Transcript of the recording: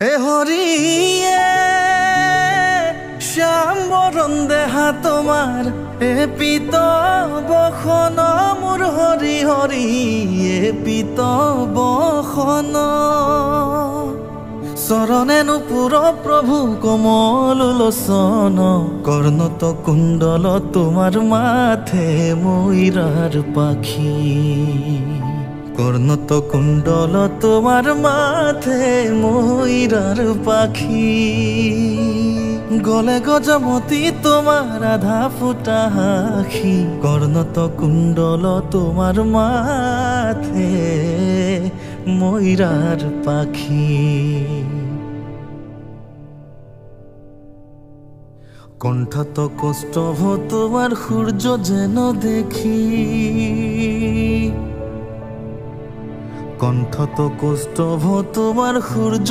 এ হরিয়ে শ্যাম বরণ দেহা তোমার, এ পিত বখন মোর হরি হরি, এ পিত বখন চরণে নুপুর প্রভু কমল লোচন, কর্ণত কুণ্ডল তোমার মাথে ময়ূরার পাখি, কর্ণত কুণ্ডল তোমার মাথে ময়ূরার পাখি, গলে গজমতি তোমার আধা ফুটা হাখি, কর্ণত কুণ্ডল তোমার মাথে ময়ূরার পাখি। কণ্ঠত কষ্ট তোমার সূর্য যেন দেখি, কণ্ঠত কষ্ট তোমার সূর্য